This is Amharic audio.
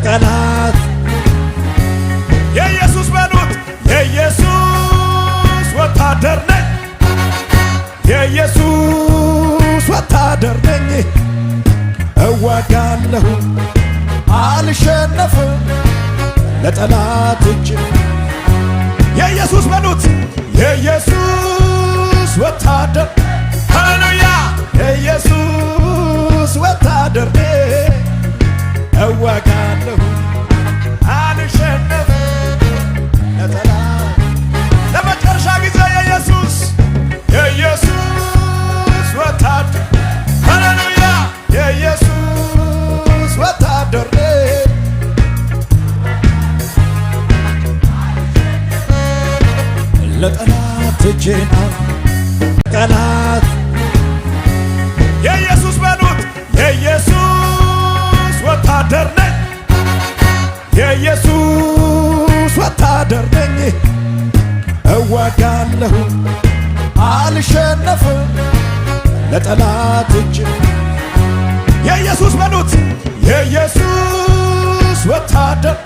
ጠላት የኢየሱስ በሉት የኢየሱስ ወታደር ነኝ የኢየሱስ ወታደር ነኝ እዋጋለሁ አልሸነፍም ለጠላት እጅ የኢየሱስ በሉት የኢየሱስ ወታደር ሃሌሉያ የኢየሱስ ወታደር ነኝ እዋጋለሁ አልሸነፍም ለጠላት ለመጨረሻ ጊዜ የኢየሱስ ወታደር ሃሌሉያ የኢየሱስ ወታደር ነኝ ለጠላት እጄን ጠላት የኢየሱስ በሉት የኢየሱስ ወታደር ነኝ የኢየሱስ ወታደር ነኝ እዋጋለሁ አልሸነፍም ለጠላት እጅ የኢየሱስ በሉት የኢየሱስ ወታደር